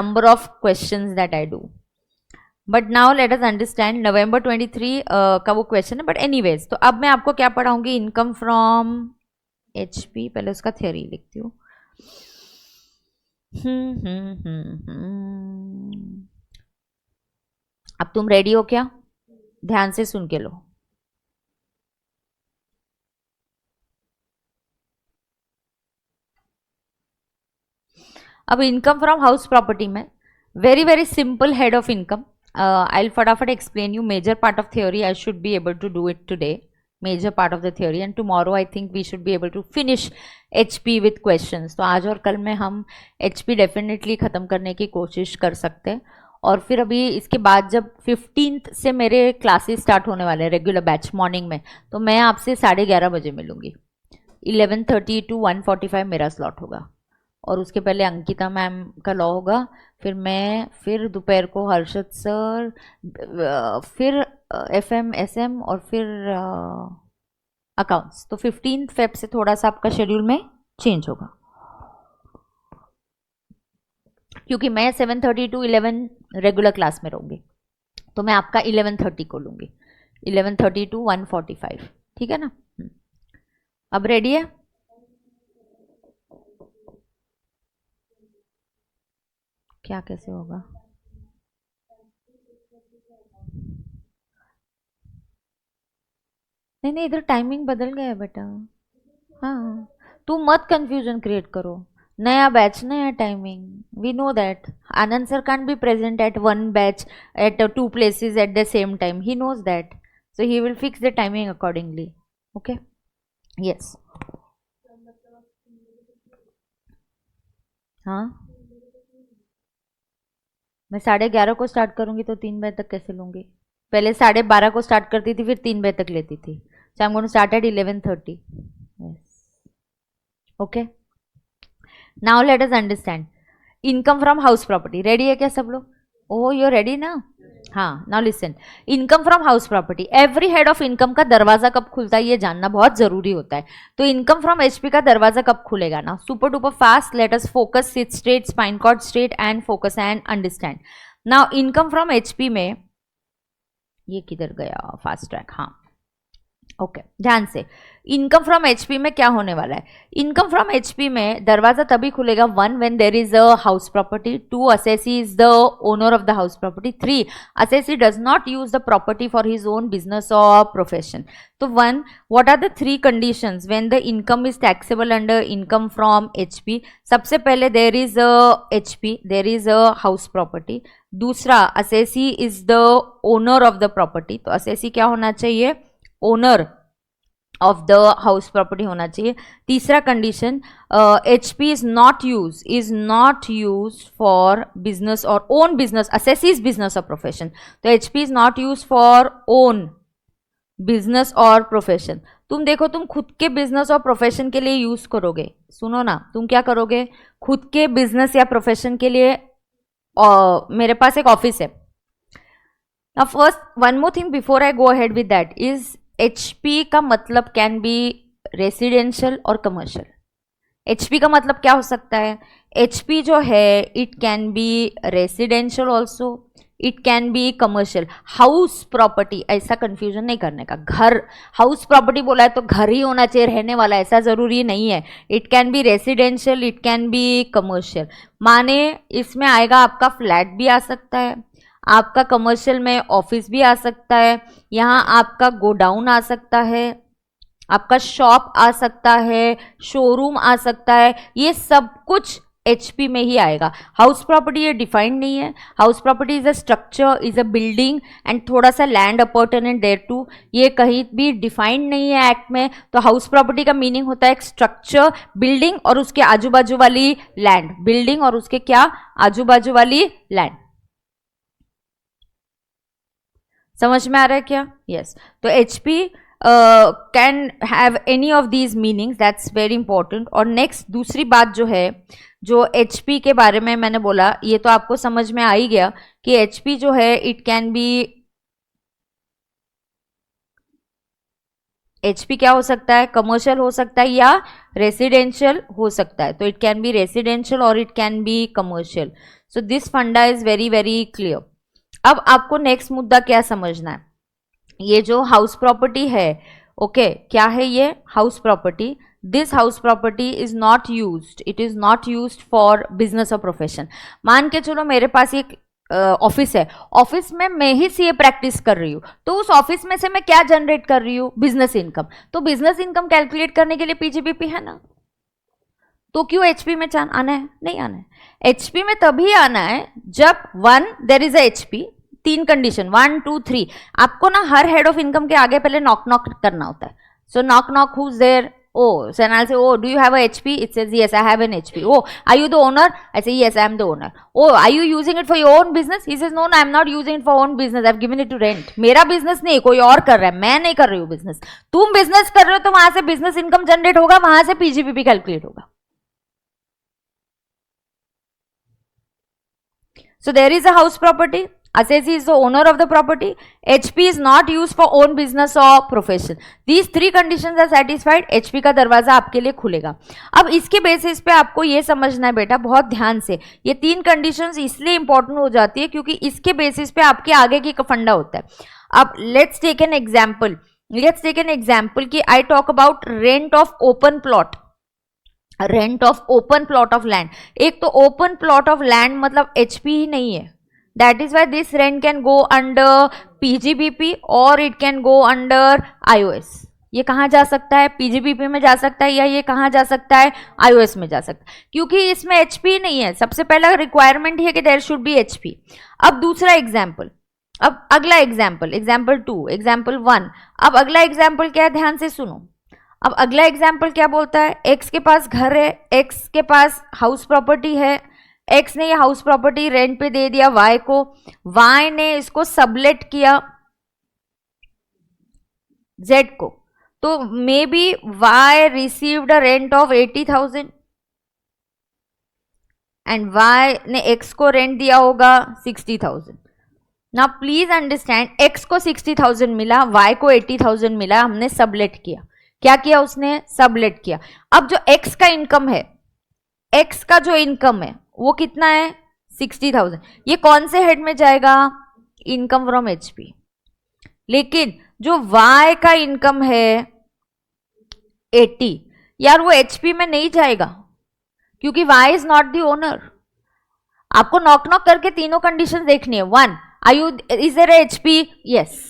number of questions that I do. But now let us understand November 23 का वो question है. But anyways, तो अब मैं आपको क्या पढ़ाऊंगी? Income from HP. पहले उसका थ्योरी लिखती हूँ. अब तुम रेडी हो क्या? ध्यान से सुन के लो. अब इनकम फ्रॉम हाउस प्रॉपर्टी में very simple head of income. I'll फटाफट explain you major part of theory. I should be able to do it today, major part of the theory, and tomorrow I think we should be able to finish HP with questions. तो आज और कल में हम HP definitely ख़त्म करने की कोशिश कर सकते हैं. और फिर अभी इसके बाद जब 15th से मेरे क्लासेस स्टार्ट होने वाले हैं रेगुलर बैच मॉर्निंग में, तो मैं आपसे 11:30 बजे मिलूंगी. 11:30 to 1:45 मेरा स्लॉट होगा. और उसके पहले अंकिता मैम का लॉ होगा, फिर दोपहर को हर्षद सर, फिर FM SM और फिर अकाउंट्स. तो 15 फेब से थोड़ा सा आपका शेड्यूल में चेंज होगा, क्योंकि मैं 7:30 to 11 रेगुलर क्लास में रहूँगी. तो मैं आपका 11:30 को लूँगी, 11:30 to 1:45. ठीक है ना? अब रेडी है? क्या कैसे होगा? नहीं, इधर टाइमिंग बदल गया है बेटा. हाँ, तू मत कंफ्यूजन क्रिएट करो. नया बैच, नया timing. We know that Anand sir can't be present at one batch at two places at the same time. He knows that, so he will fix the timing accordingly. Okay? Yes. हाँ, मैं 11:30 को start करूंगी तो 3 बजे तक कैसे लूंगी? पहले 12:30 को स्टार्ट करती थी, फिर 3 बजे तक लेती थी. So I'm going to start at 11:30. Yes. Okay. Now let us understand income from house property. Ready है क्या सब लोग? Oh, you're ready ना? हाँ. Now listen. Income from house property. Every head of income का दरवाजा कब खुलता है ये जानना बहुत जरूरी होता है. तो income from HP का दरवाजा कब खुलेगा ना? Super duper fast. Let us focus, sit straight, spine cord straight and focus and understand. Now income from HP में ये किधर गया? Fast track. हाँ, ओके, ध्यान से. इनकम फ्रॉम HP में क्या होने वाला है? इनकम फ्रॉम HP में दरवाजा तभी खुलेगा 1 when there is a house property, 2 assessee is the owner of the house property, 3 assessee does not use the property for his own business और प्रोफेशन. तो 1, what are the 3 conditions when the income is taxable under income from HP? सबसे पहले there is HP, there is a house property. दूसरा, assessee is the owner of the property. तो assessee क्या होना चाहिए? Owner of the house property होना चाहिए. तीसरा condition, HP is not use for business और ओन बिजनेस, असेसीज बिजनेस और प्रोफेशन. तो HP is not use for own business और प्रोफेशन. तुम देखो, तुम खुद के बिजनेस और प्रोफेशन के लिए यूज करोगे. सुनो ना, तुम क्या करोगे? खुद के बिजनेस या प्रोफेशन के लिए मेरे पास एक ऑफिस है. Now first, one more thing before I go ahead with that is HP का मतलब कैन बी रेसिडेंशियल और कमर्शियल. HP का मतलब क्या हो सकता है? HP जो है it can be residential also, it can be commercial. House property, ऐसा कंफ्यूजन नहीं करने का. घर, हाउस प्रॉपर्टी बोला है तो घर ही होना चाहिए, रहने वाला, ऐसा जरूरी नहीं है. It can be residential, it can be commercial. माने इसमें आएगा आपका फ्लैट भी आ सकता है, आपका कमर्शियल में ऑफिस भी आ सकता है, यहाँ आपका गोडाउन आ सकता है, आपका शॉप आ सकता है, शोरूम आ सकता है. ये सब कुछ HP में ही आएगा. हाउस प्रॉपर्टी ये डिफाइंड नहीं है. House property is a structure, is a building and थोड़ा सा लैंड अपॉर्टेंट देयर टू. ये कहीं भी डिफाइंड नहीं है एक्ट में. तो हाउस प्रॉपर्टी का मीनिंग होता है एक स्ट्रक्चर, बिल्डिंग और उसके आजू बाजू वाली लैंड. बिल्डिंग और उसके क्या? आजू बाजू वाली लैंड. समझ में आ रहा है क्या? यस. तो HP can have any of these meanings, that's very important. और नेक्स्ट दूसरी बात जो है, जो HP के बारे में मैंने बोला, ये तो आपको समझ में आ ही गया कि HP जो है इट कैन बी एचपी क्या हो सकता है, कमर्शियल हो सकता है या रेसिडेंशियल हो सकता है, तो इट कैन बी रेसिडेंशियल और it can be commercial. So this फंडा इज वेरी वेरी क्लियर. अब आपको नेक्स्ट मुद्दा क्या समझना है, ये जो हाउस प्रॉपर्टी है, ओके क्या है ये house property, this house property is not used, it is not used for business और प्रोफेशन. मान के चलो मेरे पास एक ऑफिस है, ऑफिस में मैं ही सीए प्रैक्टिस कर रही हूँ, तो उस ऑफिस में से मैं क्या जनरेट कर रही हूँ, बिजनेस इनकम. तो बिजनेस इनकम कैलकुलेट करने के लिए पीजीबीपी है ना, तो क्यों एचपी में आना है, नहीं आना है. एचपी में तभी आना है जब one there is a HP, तीन कंडीशन 1 2 3. आपको ना हर हेड ऑफ इनकम के आगे पहले नॉक नॉक करना होता है. So knock knock who's there, oh, so and I'll say, oh, do you have a HP? It says, yes, I have an HP. Oh, are you the owner? I say, yes, I am the owner. Oh, are you using it for your own business? He says, no, no, I'm not using it for own business. I've given it to rent. मेरा business नहीं, कोई और कर रहा है, मैं नहीं कर रही हूँ बिजनेस. तुम बिजनेस कर रहे हो तो वहां से बिजनेस इनकम जनरेट होगा, वहां से पीजीबीपी कैलकुलेट होगा. So there is a house property. Assessee is the owner of the property. HP is not used for own business or profession. These three conditions are satisfied. HP का दरवाजा आपके लिए खुलेगा. अब इसके बेसिस पे आपको ये समझना है बेटा बहुत ध्यान से, ये तीन कंडीशंस इसलिए इंपॉर्टेंट हो जाती है क्योंकि इसके बेसिस पे आपके आगे की फंडा होता है. अब लेट्स टेक एन एग्जाम्पल कि I talk about rent of open plot, rent of open plot of land. एक तो ओपन प्लॉट ऑफ लैंड मतलब एचपी ही नहीं है, that is why this rent can go under PGBP और it can go under IOS. ये कहाँ जा सकता है, पीजीबीपी में जा सकता है या ये कहाँ जा सकता है, आईओएस में जा सकता है, क्योंकि इसमें एचपी नहीं है. सबसे पहला रिक्वायरमेंट है कि देयर शुड बी एचपी. अब दूसरा एग्जाम्पल, अब अगला एग्जाम्पल 2, एग्जाम्पल 1. अब अगला एग्जाम्पल क्या है, ध्यान से सुनो. अब अगला एग्जाम्पल क्या बोलता है, एक्स के पास घर है, एक्स के पास हाउस प्रॉपर्टी है, एक्स ने ये हाउस प्रॉपर्टी रेंट पे दे दिया वाई को, वाई ने इसको सबलेट किया जेड को, तो maybe Y received a rent of 80,000 and Y ने एक्स को रेंट दिया होगा 60,000. नाउ प्लीज अंडरस्टैंड, एक्स को 60,000 मिला, वाई को 80,000 मिला, हमने सबलेट किया. क्या किया उसने, सबलेट किया. अब जो एक्स का इनकम है, एक्स का जो इनकम है वो कितना है 60,000. ये कौन से हेड में जाएगा, इनकम फ्रॉम एचपी. लेकिन जो वाई का इनकम है 80, यार वो एचपी में नहीं जाएगा क्योंकि Y is not the owner. आपको नॉक नॉक करके तीनों कंडीशन देखनी है. 1, are you, is there HP, yes.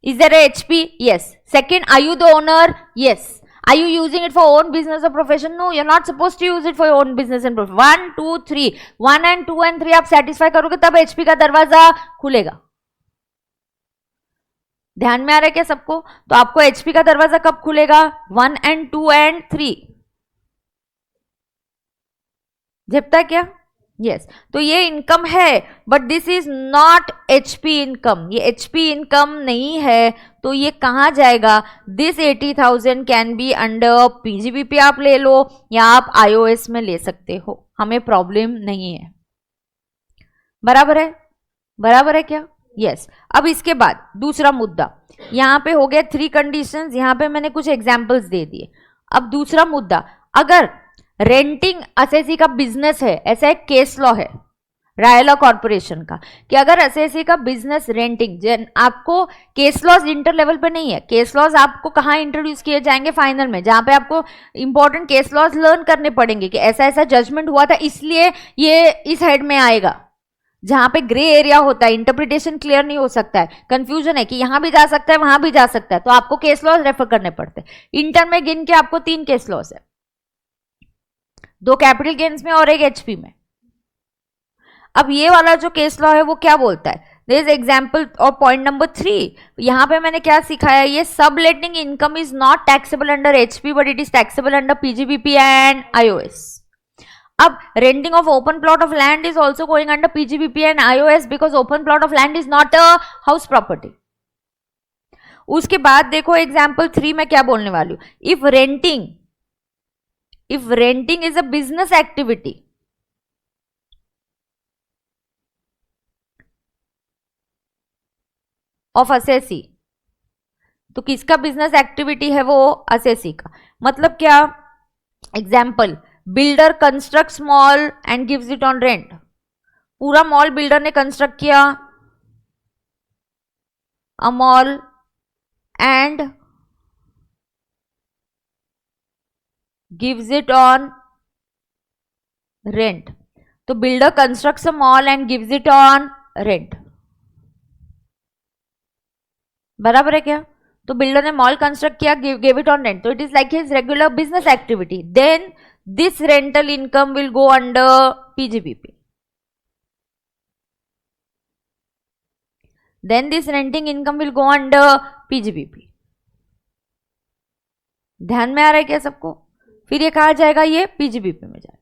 Is there a HP? Yes. Second, are you the owner? Yes. Are you using it for own business or profession? No, you're not supposed to use it for your own business and profession. 1, 2, 3. 1 and 2 and 3 आप satisfy करोगे तब HP का दरवाजा खुलेगा. ध्यान में आ रहा है क्या सबको? तो आपको HP का दरवाजा कब खुलेगा, 1 and 2 and 3. झपटा क्या, यस. तो ये इनकम है but this is not HP income, ये एचपी इनकम नहीं है. तो ये कहाँ जाएगा, this 80,000 can be under PGBP आप ले लो या आप आईओएस में ले सकते हो, हमें प्रॉब्लम नहीं है. बराबर है, बराबर है क्या, यस. अब इसके बाद दूसरा मुद्दा, यहाँ पे हो गया 3 कंडीशंस, यहाँ पे मैंने कुछ एग्जाम्पल्स दे दिए. अब दूसरा मुद्दा, अगर रेंटिंग असेसी का बिजनेस है, ऐसा एक केस लॉ है रायला कॉर्पोरेशन का कि अगर असेसी का बिजनेस रेंटिंग, आपको केस लॉज इंटर लेवल पे नहीं है, केस लॉज आपको कहाँ इंट्रोड्यूस किए जाएंगे, फाइनल में, जहां पे आपको इंपॉर्टेंट केस लॉज लर्न करने पड़ेंगे कि ऐसा ऐसा जजमेंट हुआ था इसलिए ये इस हेड में आएगा. जहां पे ग्रे एरिया होता है, इंटरप्रिटेशन क्लियर नहीं हो सकता है, कंफ्यूजन है कि यहां भी जा सकता है वहां भी जा सकता है, तो आपको केस लॉज रेफर करने पड़ते हैं. इंटर में गिन के आपको 3 केस लॉज है, 2 कैपिटल गेन्स में और 1 एचपी में. अब ये वाला जो केस लॉ है वो क्या बोलता है, देयर इज एग्जांपल और पॉइंट नंबर 3. यहां पे मैंने क्या सिखाया, ये subletting income is not taxable under HP but it is taxable under PGBP and IOS. अब renting of open plot of land is also going under PGBP and IOS because open plot of land is not a house property. उसके बाद देखो example 3 में क्या बोलने वाली हूं, if renting is a business activity of assessee, तो किसका बिजनेस एक्टिविटी है वो? असेसी का। मतलब क्या? Example, builder constructs mall and gives it on rent. पूरा मॉल बिल्डर ने कंस्ट्रक्ट किया, a mall, and gives it on rent. तो builder constructs a mall and gives it on rent, बराबर है क्या? तो बिल्डर ने मॉल कंस्ट्रक्ट किया, गिव इट ऑन रेंट, तो it is like his regular business activity. Then this rental income will go under PGBP. Then this renting income will go under PGBP. ध्यान में आ रहा है क्या सबको? फिर ये कहा जाएगा, ये पीजीबीपी में जाएगा।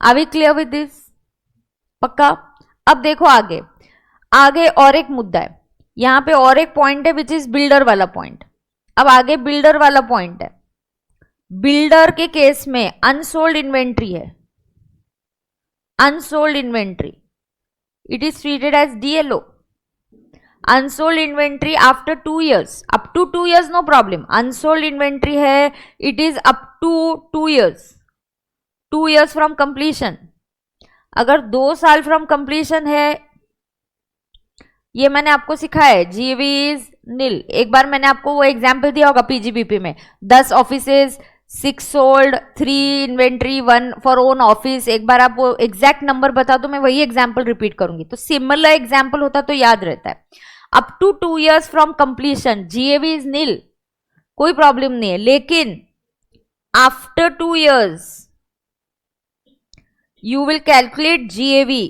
Are we clear with this? पक्का? अब देखो आगे, आगे और एक मुद्दा है यहां पे, और एक पॉइंट है विच इज बिल्डर वाला पॉइंट। अब आगे बिल्डर वाला पॉइंट है। बिल्डर के केस में अनसोल्ड इन्वेंट्री है, unsold inventory, it is treated as DLO. Unsold inventory after 2 years, up to 2 years no problem. Unsold inventory है, it is up to 2 years, 2 years from completion. अगर 2 साल from completion है, ये मैंने आपको सिखाया है, जीवी इज नील। एक बार मैंने आपको वो एग्जाम्पल दिया होगा पीजीबीपी में, 10 offices, 6 sold, 3 inventory, 1 for own office. एक बार आप वो एग्जैक्ट नंबर बता दो, मैं वही एग्जाम्पल रिपीट करूंगी, तो सिमिलर एग्जाम्पल होता तो याद रहता है। Up to 2 years from completion GAV is nil, कोई प्रॉब्लम नहीं है। लेकिन after 2 years you will calculate GAV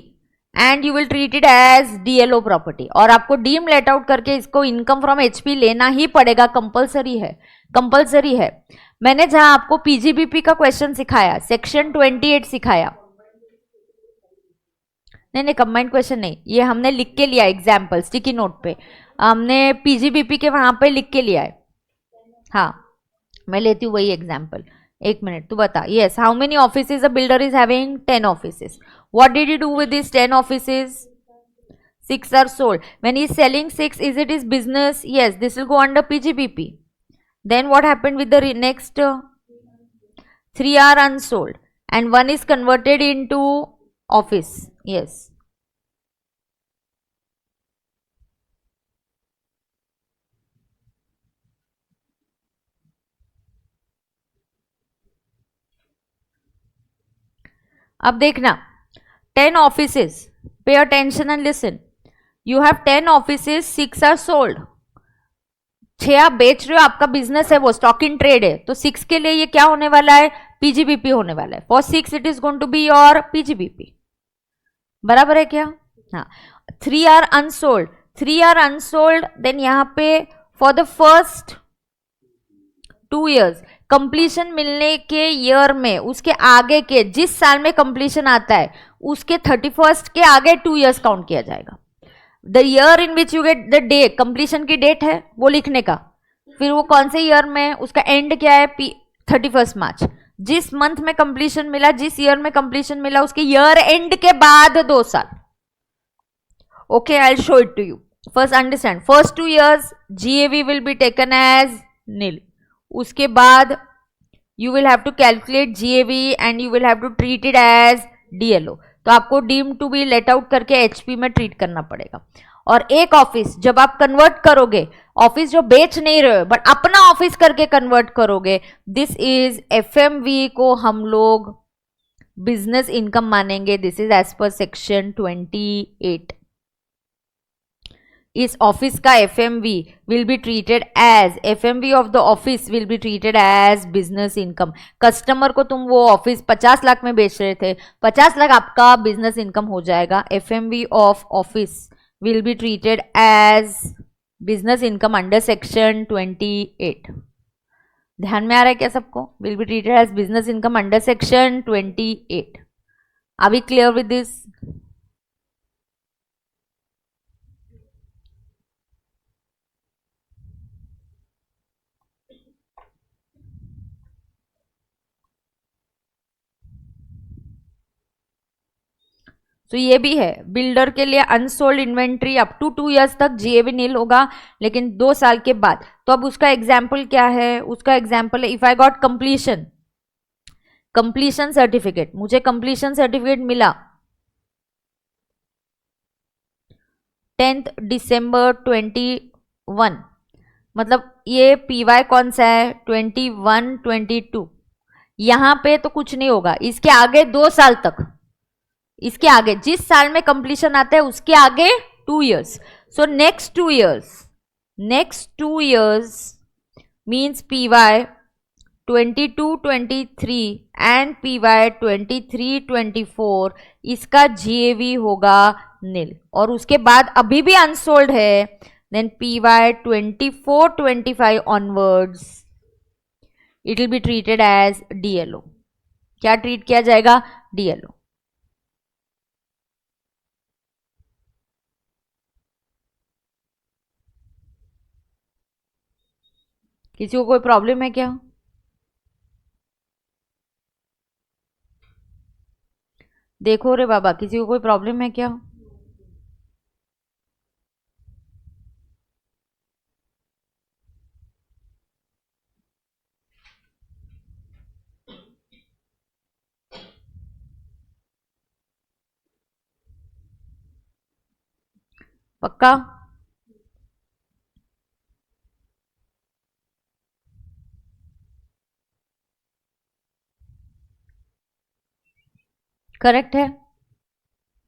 and you will treat it as DLO property, और आपको डीम लेट आउट करके इसको इनकम फ्रॉम एचपी लेना ही पड़ेगा, कंपलसरी है, कंपलसरी है। मैंने जहां आपको पीजीबीपी का क्वेश्चन सिखाया, सेक्शन 28 सिखाया, नहीं नहीं कंबाइंड क्वेश्चन नहीं, ये हमने लिख के लिया एग्जाम्पल स्टिकी नोट पे, हमने पीजीबीपी के वहां पे लिख के लिया है। हाँ, मैं लेती हूँ वही एग्जाम्पल। एक मिनट, तू बता। Yes, how many offices a builder is having? 10 offices. What did you do with this 10 offices? 6 are sold. When he is selling 6, is it his business? Yes, this will go under PGBP. Then what happened with the next 3 are unsold and 1 is converted into office? Yes. अब देखना, 10 offices, pay attention and listen. You have 10 offices, 6 are sold. 6 आप बेच रहे हो, आपका business है वो, stock in trade है, तो 6 के लिए ये क्या होने वाला है? पीजीबीपी होने वाला है। For 6 it is going to be your PGBP, बराबर है क्या? हाँ। 3 are unsold, 3 are unsold, then यहां पे for the first 2 years, completion मिलने के ईयर में, उसके आगे के जिस साल में कंप्लीशन आता है उसके 31st के आगे 2 years काउंट किया जाएगा। The year in which you get the day, completion की डेट है वो लिखने का, फिर वो कौन से ईयर में, उसका एंड क्या है? 31st मार्च। जिस मंथ में कंप्लीशन मिला, जिस ईयर में कंप्लीशन मिला, उसके ईयर एंड के बाद 2 साल। Okay, I will show it to you. First understand, first 2 years GAV will be taken as nil. उसके बाद you will have to calculate GAV and you will have to treat it as DLO. तो आपको deem to be let out करके HP में treat करना पड़ेगा। और एक ऑफिस जब आप कन्वर्ट करोगे, ऑफिस जो बेच नहीं रहे हो बट अपना ऑफिस करके कन्वर्ट करोगे, दिस इज एफएमवी को हम लोग बिजनेस इनकम मानेंगे। This is as per section 28। इस ऑफिस का FMV will be treated as, FMV of the office will be treated as business income. Customer को तुम वो ऑफिस 50 लाख में बेच रहे थे, 50 लाख आपका बिजनेस इनकम हो जाएगा। FMV of office will be treated as business income under section 28। ध्यान में आ रहा है क्या सबको? Will be treated as business income under section 28। Are we clear with this? तो ये भी है बिल्डर के लिए unsold inventory up to 2 years तक जीएवी नील होगा, लेकिन 2 साल के बाद। तो अब उसका एग्जाम्पल क्या है? उसका एग्जाम्पल है if I got completion certificate, मुझे कंप्लीशन सर्टिफिकेट मिला 10th December 21, मतलब ये पीवाई कौन सा है? 21 22। यहां पे तो कुछ नहीं होगा, इसके आगे 2 साल तक, इसके आगे जिस साल में कंप्लीशन आता है उसके आगे 2 years. So next 2 years means PY 22 23 and PY 23 24, इसका जीएवी होगा नील। और उसके बाद अभी भी अनसोल्ड है, then PY 24 25 onwards it will be treated as DLO. क्या ट्रीट किया जाएगा? डीएलओ। किसी को कोई प्रॉब्लम है क्या? देखो रे बाबा, किसी को कोई प्रॉब्लम है क्या? पक्का? करेक्ट है।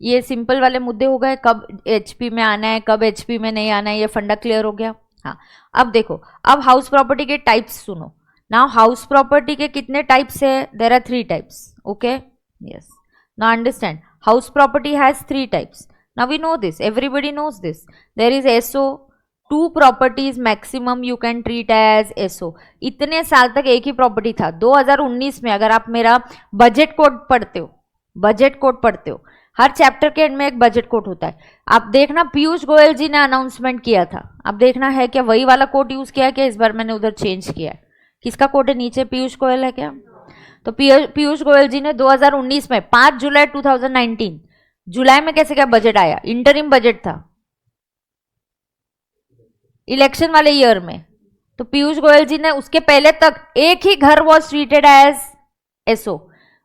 ये सिंपल वाले मुद्दे हो गए, कब एचपी में आना है, कब एचपी में नहीं आना है, ये फंडा क्लियर हो गया। हाँ, अब देखो, अब हाउस प्रॉपर्टी के टाइप्स सुनो। नाउ हाउस प्रॉपर्टी के कितने टाइप्स है? There are 3 types. Okay, yes, now understand, house property has 3 types. Now we know this, everybody knows this. There is SO, 2 properties maximum you can treat as SO. इतने साल तक एक ही property था। 2019 में अगर आप मेरा बजट कोड पढ़ते हो, हर चैप्टर के एंड में एक बजट कोट होता है। आप देखना पीयूष गोयल जी ने अनाउंसमेंट किया था, आप देखना है क्या वही वाला कोट यूज किया है क्या? इस बार मैंने उधर चेंज किया है। किसका कोट है नीचे? पीयूष गोयल है क्या? तो पीयूष गोयल जी ने 2019 में 5 जुलाई 2019 जुलाई में कैसे क्या बजट आया? इंटरिम बजट था, इलेक्शन वाले ईयर में। तो पीयूष गोयल जी ने उसके पहले तक एक ही घर was treated as SO.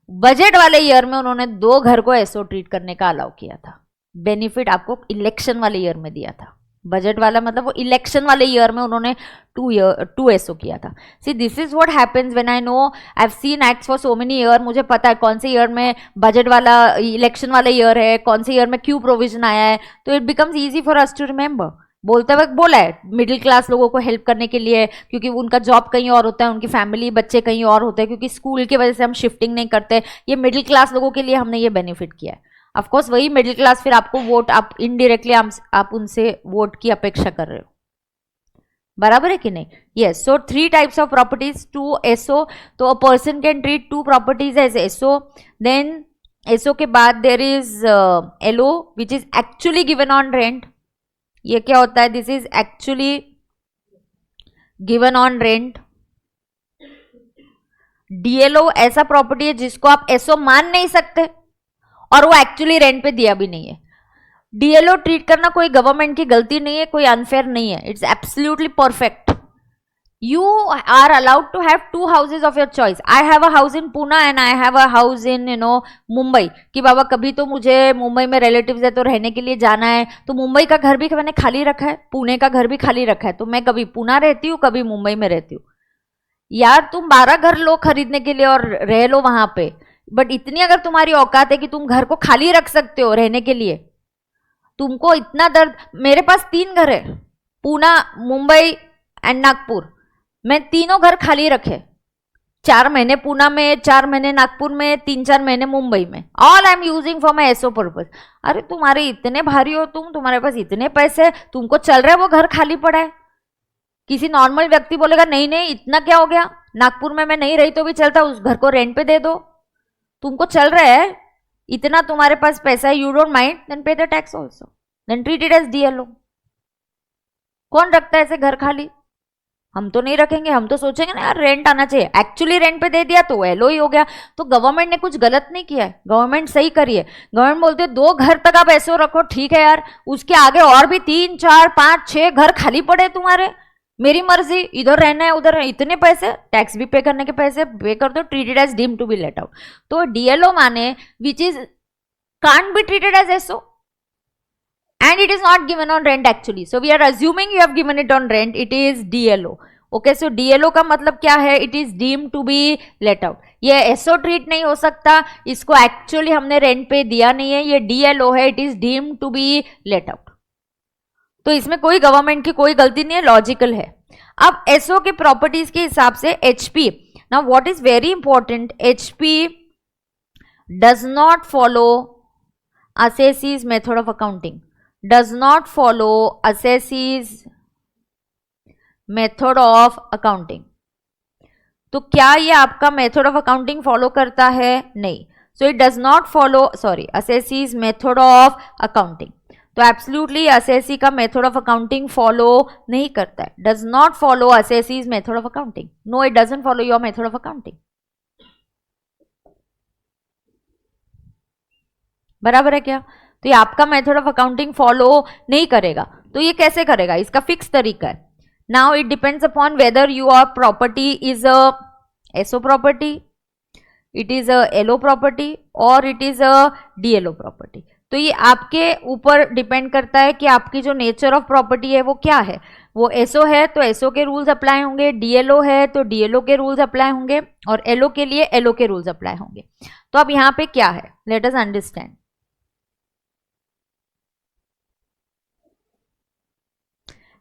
Budget वाले ईयर में उन्होंने 2 घर को एसओ ट्रीट करने का अलाउ किया था। बेनिफिट आपको इलेक्शन वाले ईयर में दिया था। बजट वाला मतलब वो इलेक्शन वाले ईयर में उन्होंने 2 एसओ किया था। See this is what happens when I know, I have seen acts for so many year. मुझे पता है कौन से ईयर में बजट वाला इलेक्शन वाला ईयर है, कौन से ईयर में क्यों प्रोविजन आया है। तो it becomes easy for us to remember. बोलते वक्त बोला है मिडिल क्लास लोगों को हेल्प करने के लिए, क्योंकि उनका जॉब कहीं और होता है, उनकी फैमिली बच्चे कहीं और होते हैं, क्योंकि स्कूल की वजह से हम शिफ्टिंग नहीं करते। ये मिडिल क्लास लोगों के लिए हमने ये बेनिफिट किया है। ऑफ कोर्स वही मिडिल क्लास फिर आपको वोट, आप इनडायरेक्टली आप उनसे वोट की अपेक्षा कर रहे हो, बराबर है कि नहीं? Yes. So 3 types of properties, 2 SO. तो a person can treat 2 properties as SO. Then SO के बाद there is LO which is actually given on rent. ये क्या होता है? This is actually given on rent. DLO ऐसा property है जिसको आप एसओ मान नहीं सकते और वो एक्चुअली रेंट पे दिया भी नहीं है। डीएलओ ट्रीट करना कोई गवर्नमेंट की गलती नहीं है, कोई अनफेयर नहीं है, it's absolutely perfect. You are allowed to have 2 houses of your choice. I have a house in Pune and I have a house in Mumbai. कि बाबा कभी तो मुझे मुंबई में रिलेटिव्स है तो रहने के लिए जाना है, तो मुंबई का घर भी मैंने खाली रखा है, पुणे का घर भी खाली रखा है, तो मैं कभी पुणे रहती हूँ, कभी मुंबई में रहती हूँ। यार तुम 12 घर लो खरीदने के लिए और रह लो वहां पे, बट इतनी अगर तुम्हारी औकात है कि तुम घर को खाली रख सकते हो रहने के लिए, तुमको इतना दर्द। मेरे पास 3 घर है, पुणे, मुंबई एंड नागपुर। मैं तीनों घर खाली रखे, 4 महीने पुणे में, 4 महीने नागपुर में, 3-4 महीने मुंबई में। All I am using for my SO purpose. अरे तुम्हारे इतने भारी हो तुम, तुम्हारे पास इतने पैसे, तुमको चल रहा है वो घर खाली पड़ा है। किसी नॉर्मल व्यक्ति बोलेगा नहीं नहीं इतना क्या हो गया, नागपुर में मैं नहीं रही तो भी चलता, उस घर को रेंट पे दे दो, तुमको चल रहा है इतना, तुम्हारे पास पैसा है, you don't mind, then pay the tax also, then treat it as DLO. कौन रखता है ऐसे घर खाली? हम तो नहीं रखेंगे, हम तो सोचेंगे ना यार रेंट आना चाहिए, एक्चुअली रेंट पे दे दिया तो एलओ ही हो गया। तो गवर्नमेंट ने कुछ गलत नहीं किया है, गवर्नमेंट सही करी है। गवर्नमेंट बोलते 2 घर तक आप ऐसे रखो, ठीक है यार, उसके आगे और भी 3 4 5 6 घर खाली पड़े तुम्हारे, मेरी मर्जी, इधर रहना है उधर है, इतने पैसे टैक्स भी पे करने के पैसे पे कर दो, treated as deem to be let out. तो डीएलओ माने which is can't be treated as SO and it is not given on rent actually, so we are assuming you have given it on rent, it is DLO. okay, so DLO का मतलब क्या है, it is deemed to be let out। ये SO treat नहीं हो सकता, इसको actually हमने रेंट पे दिया नहीं है, ये DLO है, it is deemed to be let out। तो इसमें कोई गवर्नमेंट की कोई गलती नहीं है, लॉजिकल है। अब SO के प्रॉपर्टीज के हिसाब से HP, now what is very important, HP does not follow assessee's method of accounting, does not follow assessee's method of accounting। तो क्या ये आपका मेथड ऑफ अकाउंटिंग फॉलो करता है, नहीं। So it does not follow, sorry, assessee's method of accounting. तो absolutely assessee का method of accounting follow नहीं करता है, does not follow assessee's method of accounting, no it doesn't follow your method of accounting. बराबर है क्या? तो ये आपका मेथड ऑफ अकाउंटिंग फॉलो नहीं करेगा। तो ये कैसे करेगा, इसका फिक्स तरीका है। Now it depends upon whether your property is a SO property, it is a LO property और it is a DLO property. तो ये आपके ऊपर डिपेंड करता है कि आपकी जो नेचर ऑफ प्रॉपर्टी है वो क्या है। वो एसओ है तो एसओ के रूल्स अप्लाई होंगे, डीएलओ है तो डीएलओ के रूल्स अप्लाई होंगे, और एलओ के लिए एलओ के रूल्स अप्लाई होंगे। तो अब यहाँ पे क्या है, लेट अस अंडरस्टैंड।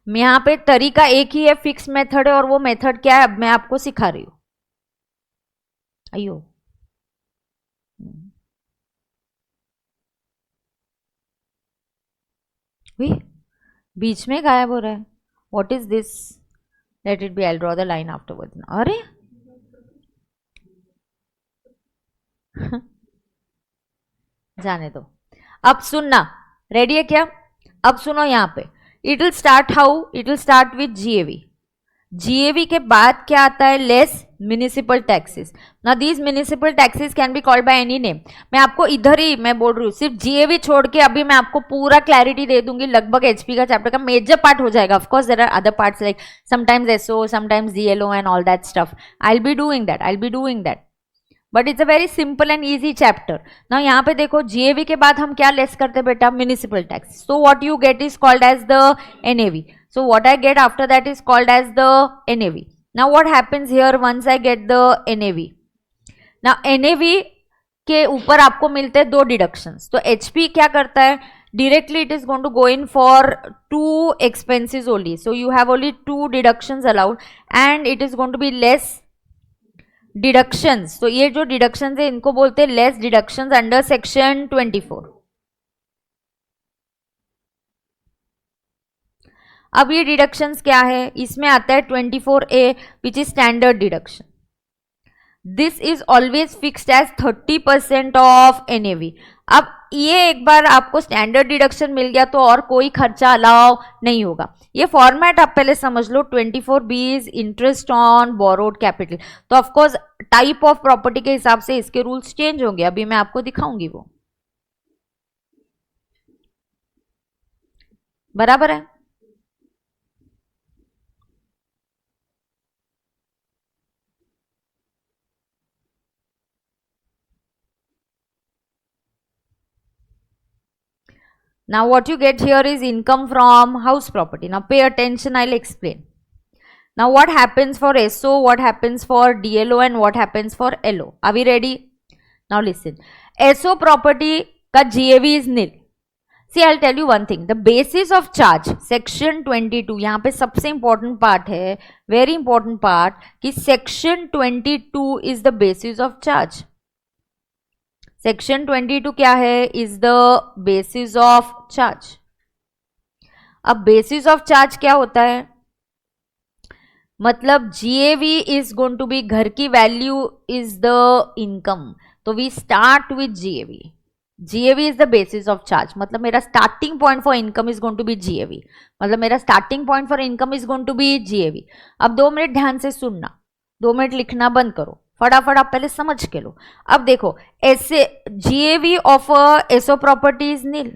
यहाँ पे तरीका एक ही है, फिक्स मेथड है, और वो मेथड क्या है अब मैं आपको सिखा रही हूं। अयो बीच में गायब हो रहा है, what is this, let it be, I draw the line afterwards. अरे जाने दो, अब सुनना, रेडी है क्या? अब सुनो, यहाँ पे it will start how, it will start with GAV. GAV के बाद क्या आता है, लेस म्युनिसिपल टैक्सेस। ना these municipal taxes can be called by any name. मैं आपको इधर ही मैं बोल रही हूँ, सिर्फ जीएवी छोड़ के अभी मैं आपको पूरा क्लैरिटी दे दूंगी, लगभग एचपी का चैप्टर का मेजर पार्ट हो जाएगा। Of course there are other parts like sometimes SO, sometimes DLO and all that stuff. I will be doing that, but it's a very simple and easy chapter. ना यहाँ पे देखो, GAV के बाद हम क्या लेस करते हैं बेटा, municipal tax. So what you get is called as the NAV. So what I get after that is called as the NAV. Now what happens here once I get the NAV? Now NAV के ऊपर आपको मिलते हैं 2 deductions. तो HP क्या करता है, directly it is going to go in for 2 expenses only. So you have only 2 deductions allowed and it is going to be less deductions. तो ये जो deductions है इनको बोलते हैं less deductions under section 24. अब ये डिडक्शंस क्या है, इसमें आता है 24A which is standard deduction. This is always fixed as 30% of NAV. अब ये एक बार आपको स्टैंडर्ड डिडक्शन मिल गया तो और कोई खर्चा अलाउ नहीं होगा। ये फॉर्मेट आप पहले समझ लो, 24B is interest on borrowed capital. तो ऑफकोर्स टाइप ऑफ प्रॉपर्टी के हिसाब से इसके रूल्स चेंज होंगे, अभी मैं आपको दिखाऊंगी वो। बराबर है? Now what you get here is income from house property. Now pay attention, I'll explain. Now what happens for SO, what happens for DLO and what happens for LO. Are we ready? Now listen. SO property ka GAV is nil. See, I'll tell you one thing. The basis of charge, section 22, यहाँ पे सबसे important part है, very important part, कि section 22 is the basis of charge. Section 22 क्या है, is the basis of charge. अब basis of charge क्या होता है, मतलब GAV is going to be, घर की वैल्यू इज द इनकम। तो we start with GAV. GAV is the basis of charge, मतलब मेरा starting point for income is going to be GAV, मतलब मेरा starting point for income is going to be GAV। अब 2 minute ध्यान से सुनना, 2 minute लिखना बंद करो, फटाफट आप पहले समझ के लो। अब देखो ऐसे GAV of SO property is nil,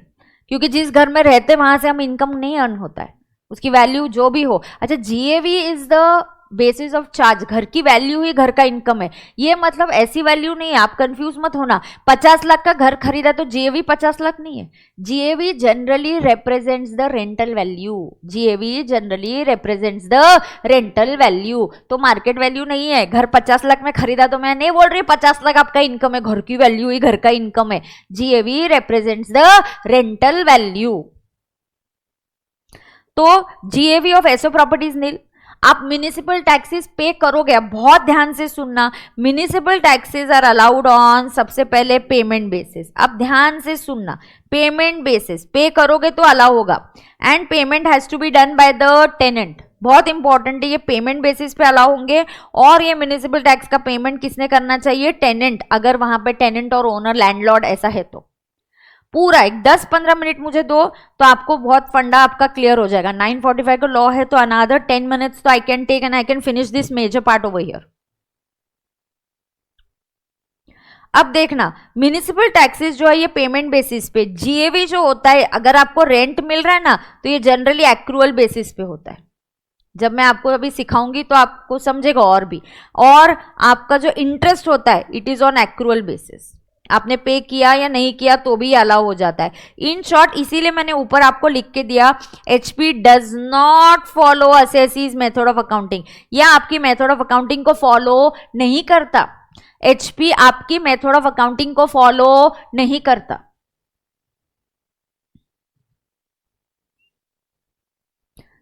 क्योंकि जिस घर में रहते वहां से हम इनकम नहीं अर्न होता है, उसकी वैल्यू जो भी हो। अच्छा, GAV is the basis of charge, घर की वैल्यू ही घर का इनकम है, ये मतलब ऐसी वैल्यू नहीं है, आप कंफ्यूज मत होना। 50 लाख का घर खरीदा तो GAV 50 लाख नहीं है। GAV generally represents the rental value, GAV generally represents the rental value, तो मार्केट वैल्यू नहीं है। घर 50 लाख में खरीदा तो मैं नहीं बोल रही 50 लाख आपका इनकम है, घर की वैल्यू ही घर का इनकम है। GAV represents the rental value. तो GAV ऑफ एसओ प्रॉपर्टीज नील। आप म्युनिसिपल टैक्सेस पे करोगे, अब बहुत ध्यान से सुनना, municipal taxes are allowed on सबसे पहले पेमेंट बेसिस। अब ध्यान से सुनना, पेमेंट बेसिस पे करोगे तो अलाउ होगा, and payment has to be done by the tenant, बहुत इंपॉर्टेंट है, ये पेमेंट बेसिस पे अलाउ होंगे। और ये म्युनिसिपल टैक्स का पेमेंट किसने करना चाहिए? टेनेंट, अगर वहां पे टेनेंट और ओनर लैंडलॉर्ड ऐसा है तो। पूरा एक 10-15 मिनट मुझे दो तो आपको बहुत फंडा आपका क्लियर हो जाएगा। 9:45 का लॉ है तो अनदर 10 मिनट्स तो I can take and I can finish this major part over here. अब देखना, म्युनिसिपल टैक्सेस जो है ये पेमेंट बेसिस पे, GAV जो होता है अगर आपको रेंट मिल रहा है ना तो ये जनरली एक्रूअल बेसिस पे होता है। जब मैं आपको अभी सिखाऊंगी तो आपको समझेगा और भी। और आपका जो इंटरेस्ट होता है it is on accrual basis, आपने पे किया या नहीं किया तो भी अलाउ हो जाता है। इन शॉर्ट इसीलिए मैंने ऊपर आपको लिख के दिया, HP does not follow assessees method of accounting, या आपकी मेथड ऑफ अकाउंटिंग को फॉलो नहीं करता। HP आपकी मेथड ऑफ अकाउंटिंग को फॉलो नहीं करता।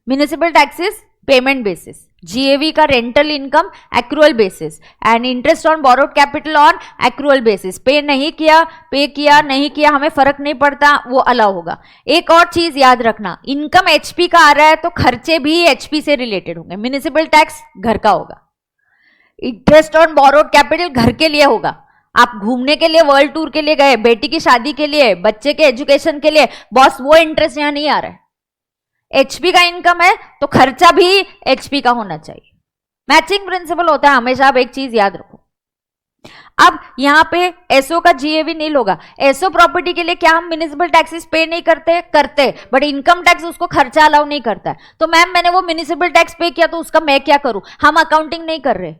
Municipal taxes payment basis, GAV का rental income accrual basis, and interest on borrowed capital on accrual basis. पे नहीं किया, पे किया नहीं किया हमें फर्क नहीं पड़ता, वो अलाउ होगा। एक और चीज याद रखना, इनकम HP का आ रहा है तो खर्चे भी HP से रिलेटेड होंगे। म्युनिसिपल टैक्स घर का होगा, इंटरेस्ट ऑन बोरोड कैपिटल घर के लिए होगा। आप घूमने के लिए वर्ल्ड टूर के लिए गए, बेटी की शादी के लिए, बच्चे के एजुकेशन के लिए, बॉस वो इंटरेस्ट यहां नहीं आ रहा है। HP का इनकम है तो खर्चा भी HP का होना चाहिए। मैचिंग प्रिंसिपल होता है हमेशा, आप एक चीज याद रखो। अब यहां पे एसओ का GAV नील होगा। एसओ प्रॉपर्टी के लिए क्या हम म्युनिसिपल टैक्सेस पे नहीं करते, बट इनकम टैक्स उसको खर्चा अलाउ नहीं करता है। तो मैम मैंने वो म्युनिसिपल टैक्स पे किया तो उसका मैं क्या करूं? हम अकाउंटिंग नहीं कर रहे।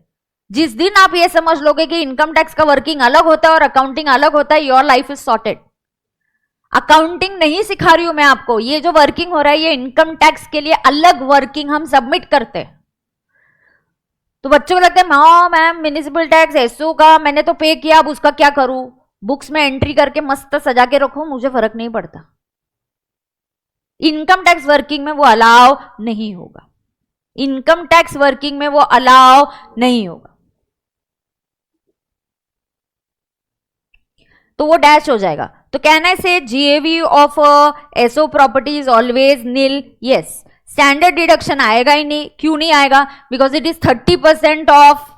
जिस दिन आप ये समझ लोगे कि इनकम टैक्स का वर्किंग अलग होता है और अकाउंटिंग अलग होता है, your life is sorted. Accounting नहीं सिखा रही हूं मैं आपको, ये जो वर्किंग हो रहा है ये इनकम टैक्स के लिए अलग वर्किंग हम सबमिट करते हैं। तो बच्चों को लगता है मैम म्युनिसिपल टैक्स एसओ का मैंने तो पे किया, अब उसका क्या करूं? बुक्स में एंट्री करके मस्त सजा के रखो, मुझे फर्क नहीं पड़ता। इनकम टैक्स वर्किंग में वो अलाउ नहीं होगा, इनकम टैक्स वर्किंग में वो अलाउ नहीं होगा, तो वो डैश हो जाएगा। तो can I say GAV of SO property is always nil? Yes. Standard deduction आएगा ही नहीं, क्यों नहीं आएगा? Because it is 30% of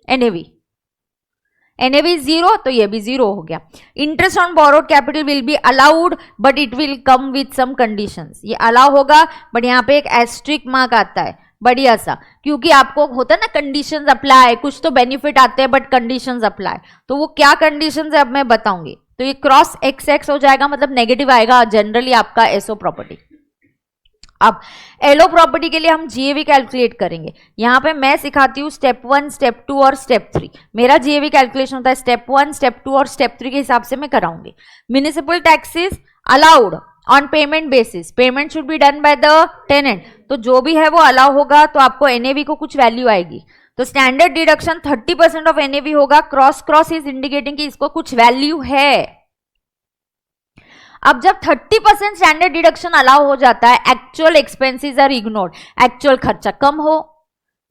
NAV। NAV 0 तो ये भी 0 हो गया। Interest on borrowed capital will be allowed but it will come with some conditions, ये अलाउ होगा बट यहाँ पे एक एस्ट्रिक मार्क आता है बढ़िया सा, क्योंकि आपको होता है ना कंडीशंस अप्लाई, कुछ तो बेनिफिट आते हैं बट कंडीशंस अप्लाई। तो वो क्या कंडीशंस है अब मैं बताऊंगी। तो ये क्रॉस XX हो जाएगा, मतलब नेगेटिव आएगा जनरली आपका एसओ प्रॉपर्टी। अब एलओ प्रॉपर्टी के लिए हम GAV कैलकुलेट करेंगे। यहां पे मैं सिखाती हूँ स्टेप 1, स्टेप 2 और स्टेप 3। मेरा GAV कैलकुलेशन होता है स्टेप 1, स्टेप 2 और स्टेप 3 के हिसाब से मैं कराऊंगी। Municipal taxes allowed on payment basis, payment should be done by the tenant, तो जो भी है वो अलाउ होगा, तो आपको NAV को कुछ वैल्यू आएगी। तो स्टैंडर्ड डिडक्शन 30% ऑफ NAV होगा। क्रॉस इज इंडिकेटिंग कि इसको कुछ वैल्यू है। अब जब 30% स्टैंडर्ड डिडक्शन अलाउ हो जाता है, actual expenses are ignored. Actual खर्चा कम हो,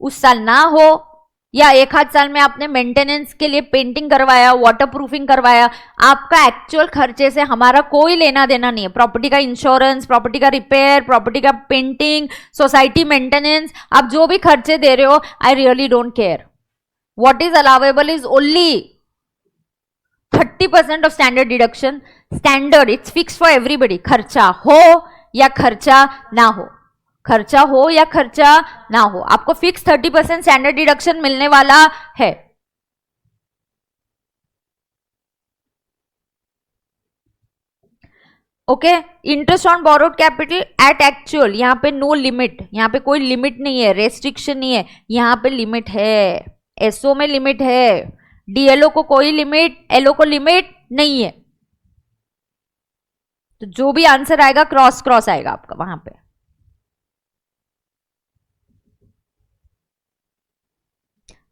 उस साल ना हो, या एक आध साल में आपने मेंटेनेंस के लिए पेंटिंग करवाया, वाटर प्रूफिंग करवाया, आपका एक्चुअल खर्चे से हमारा कोई लेना देना नहीं है। प्रॉपर्टी का इंश्योरेंस, प्रॉपर्टी का रिपेयर, प्रॉपर्टी का पेंटिंग, सोसाइटी मेंटेनेंस, आप जो भी खर्चे दे रहे हो, I really don't care. What is allowable is only 30% of standard deduction, standard it's fix for everybody, खर्चा हो या खर्चा ना हो, खर्चा हो या खर्चा ना हो, आपको फिक्स 30% स्टैंडर्ड डिडक्शन मिलने वाला है। Okay, interest on borrowed capital eight actual, यहाँ पे नो लिमिट, यहाँ पे कोई लिमिट नहीं है, रेस्ट्रिक्शन नहीं है, यहाँ पे लिमिट है, एसओ में लिमिट है, डीएलओ को कोई लिमिट, एलओ को लिमिट नहीं है। तो जो भी आंसर आएगा क्रॉस क्रॉस आएगा आपका वहां पे।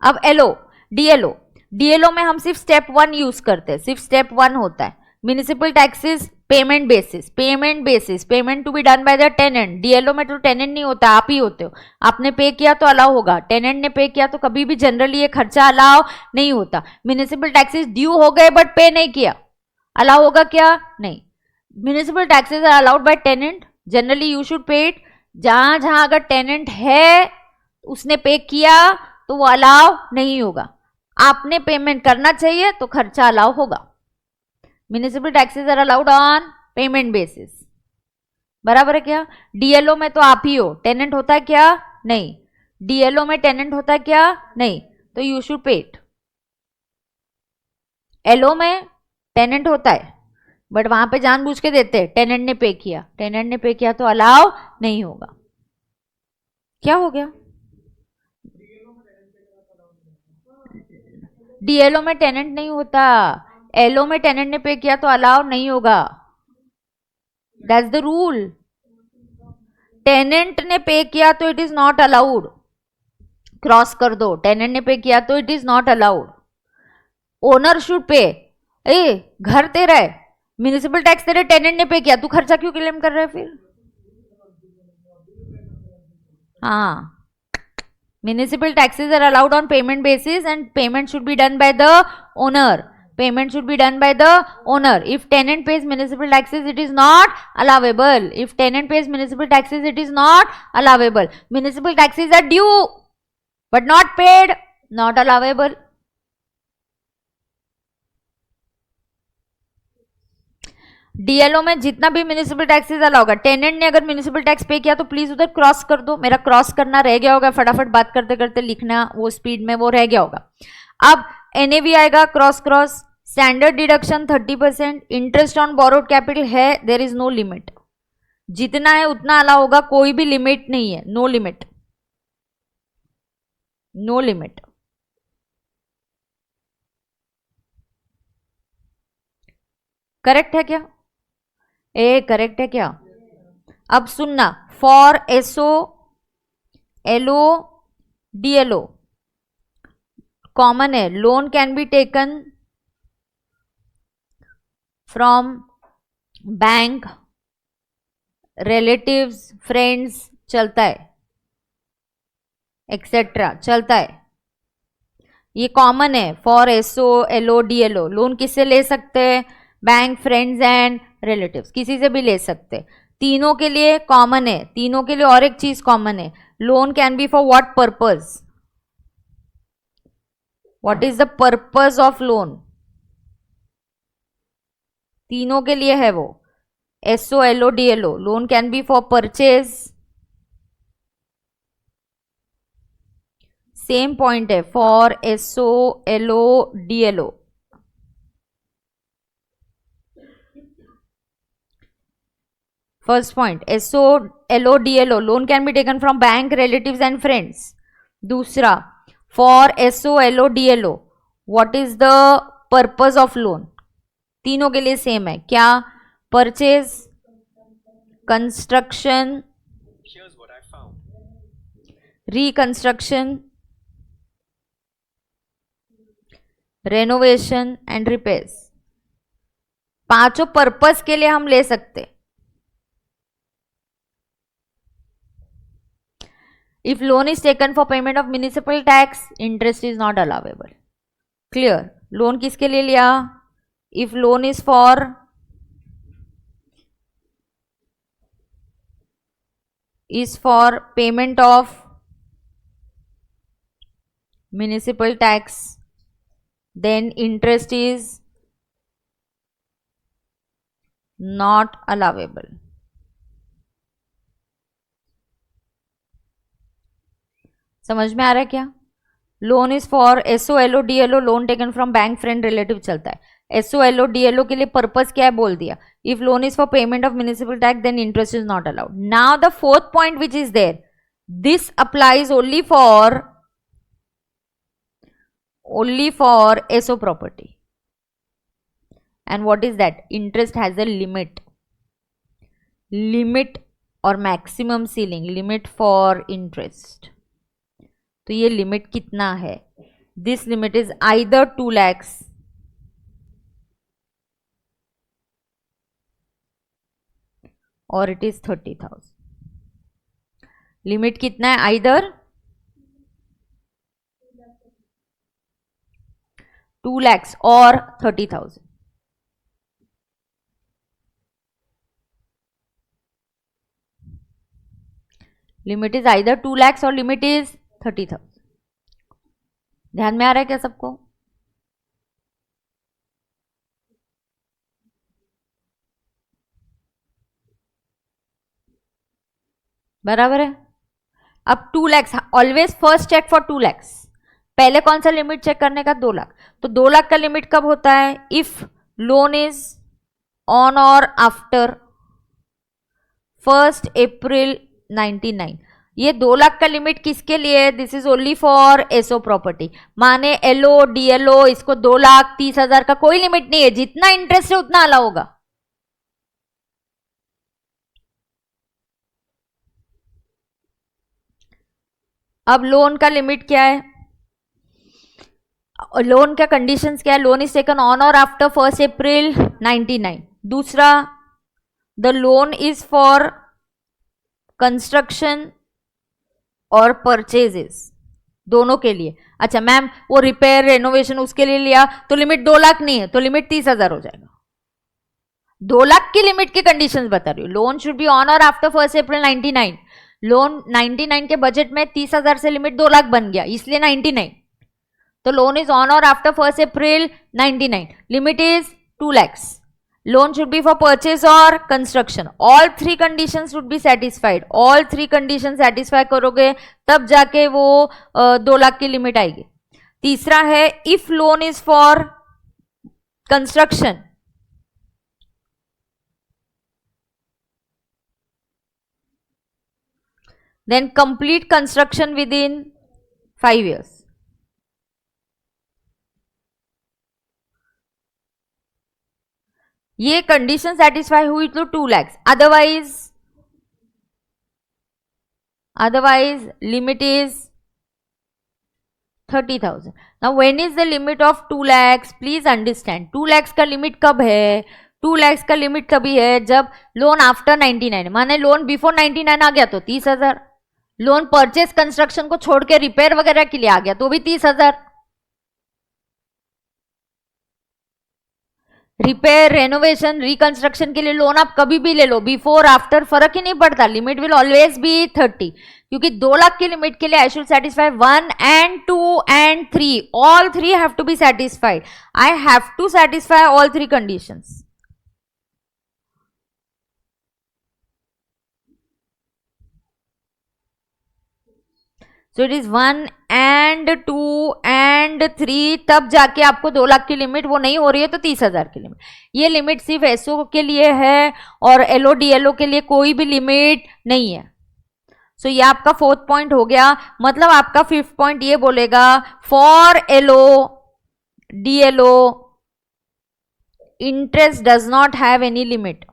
अब एलओ, डीएलओ, डीएलओ में हम सिर्फ स्टेप 1 यूज करते हैं, सिर्फ स्टेप 1 होता है। Municipal taxes payment basis, payment basis, payment to be done by the tenant. DLO में तो टेनेंट नहीं होता, आप ही होते हो, आपने पे किया तो अलाउ होगा, टेनेंट ने पे किया तो कभी भी जनरली ये खर्चा अलाउ नहीं होता। म्युनिसिपल टैक्सेस ड्यू हो गए बट पे नहीं किया, अलाउ होगा क्या? नहीं। Municipal taxes are allowed by tenant, generally you should pay it. जहां जहां अगर टेनेंट है उसने पे किया तो वो अलाउ नहीं होगा, आपने पेमेंट करना चाहिए तो खर्चा अलाउ होगा। Municipal taxes are allowed on payment basis, बराबर है क्या? डीएलओ में तो आप ही हो, टेनेंट होता है क्या? नहीं। डीएलओ में टेनेंट होता है क्या? नहीं, तो you should pay it. LO में टेनेंट होता है बट वहां पे जानबूझ के देते हैं, टेनेंट ने पे किया, टेनेंट ने पे किया तो अलाउ नहीं होगा। क्या हो गया? डीएलओ में टेनेंट नहीं होता, एलओ में टेनेंट ने पे किया तो अलाउ नहीं होगा, दैट्स द रूल। टेनेंट ने पे किया तो it is not allowed, cross कर दो, टेनेंट ने पे किया तो it is not allowed. Owner should pay, ए घर तेरा है, म्युनिसिपल टैक्स तेरे टेनेंट ने पे किया, तू खर्चा क्यों क्लेम कर रहा है फिर? हाँ, municipal taxes are allowed on payment basis and payment should be done by the owner, payment should be done by the owner. If tenant pays municipal taxes it is not allowable, if tenant pays municipal taxes it is not allowable. Municipal taxes are due but not paid, not allowable. DLO में जितना भी municipal taxes allow होगा, tenant ने अगर municipal tax पे किया तो please उधर क्रॉस कर दो, मेरा क्रॉस करना रह गया होगा, फटाफट बात करते करते लिखना वो स्पीड में वो रह गया होगा। अब एनएवी आएगा, cross cross, standard deduction 30%, interest on borrowed capital है, देयर इज नो लिमिट, जितना है उतना अलाउ होगा, कोई भी लिमिट नहीं है, no limit, no limit. Correct है क्या? ए करेक्ट है क्या? अब सुनना, for SO LO DLO common है, loan can be taken from bank, relatives, friends, चलता है, एक्सेट्रा चलता है, ये कॉमन है। For SO LO DLO loan किससे ले सकते हैं? बैंक, फ्रेंड्स एंड रिलेटिव्स, किसी से भी ले सकते, तीनों के लिए कॉमन है। तीनों के लिए और एक चीज कॉमन है, loan can be for what purpose? What is the purpose of loan? तीनों के लिए है वो, SO LO DLO, loan can be for purchase, same point है, for SO LO DLO. First point, SO LO DLO loan can be taken from bank, relatives and friends. दूसरा, for SO LO DLO what is the purpose of loan? तीनों के लिए same है, क्या? Purchase, construction, reconstruction, renovation and repairs, पांचों purpose के लिए हम ले सकते। If loan is taken for payment of municipal tax, interest is not allowable. Clear? Loan किसके लिए लिया? If loan is for payment of municipal tax, then interest is not allowable. समझ में आ रहा है क्या? Loan is for SOLO DLO, loan taken from bank, friend, relative चलता है। SOLO DLO के लिए पर्पस क्या है बोल दिया, if loan is for payment of municipal tax then interest is not allowed. Now the fourth point which is there, this applies only for SO property. And what is that? Interest has a limit or maximum ceiling, limit for interest. तो ये limit कितना है? This limit is either 2 lakhs और it is 30,000। Limit कितना है? Either 2 lakhs और 30,000। Limit is either 2 lakhs और limit is 30,000। ध्यान में आ रहा है क्या सबको? बराबर है। अब 2 lakhs, always first check for 2 lakhs। पहले कौन सा लिमिट चेक करने का? 2 लाख। तो 2 लाख का लिमिट कब होता है? इफ लोन इज ऑन और आफ्टर 1 April 99। ये 2 लाख का लिमिट किसके लिए? This is only for SO property. माने LO DLO, इसको 2,30,000 का कोई लिमिट नहीं है, जितना इंटरेस्ट है उतना अलाउ होगा। अब लोन का लिमिट क्या है? लोन का कंडीशंस क्या है? लोन इज टेकन ऑन और आफ्टर 1 April 99। दूसरा, the loan is for construction और परचेजेस, दोनों के लिए। अच्छा मैम, वो रिपेयर रेनोवेशन उसके लिए लिया तो लिमिट 2 लाख नहीं है, तो लिमिट 30,000 हो जाएगा। 2 लाख की लिमिट की कंडीशंस बता रही हूँ। लोन शुड बी ऑन और आफ्टर 1 April 99। लोन 99 के बजट में 30,000 से लिमिट 2 लाख बन गया, इसलिए 99। तो लोन इज ऑन और after 1 April 99, limit is 2 lakhs। Loan should be for purchase और construction. All 3 condition should be satisfied. All 3 condition satisfy करोगे तब जाके वो 2 लाख की लिमिट आएगी। तीसरा है, if loan is for construction, then complete construction within 5 years। ये कंडीशन सेटिस्फाई हुई तो 2 lakhs, otherwise limit is 30,000। now when is the limit of 2 lakhs? please understand, 2 lakhs का लिमिट कब है? 2 lakhs का लिमिट तभी है जब लोन आफ्टर 99, माने लोन बिफोर 99 आ गया तो 30,000। लोन परचेज कंस्ट्रक्शन को छोड़ के रिपेयर वगैरह के लिए आ गया तो भी 30,000। रिपेयर, रेनोवेशन, रिकंस्ट्रक्शन के लिए लोन आप कभी भी ले लो, बिफोर आफ्टर फर्क ही नहीं पड़ता, लिमिट विल ऑलवेज बी 30। क्योंकि 2 लाख की लिमिट के लिए I should satisfy 1 and 2 and 3, all 3 have to be satisfied. I have to satisfy all 3 conditions. So it is 1 and 2 and 3, तब जाके आपको 2 लाख की लिमिट वो नहीं हो रही है तो 30,000 की लिमिट। ये लिमिट सिर्फ SO के लिए है और LO DLO के लिए कोई भी लिमिट नहीं है। सो ये आपका 4th पॉइंट हो गया। मतलब आपका 5th पॉइंट ये बोलेगा, for LO DLO interest does not have any limit.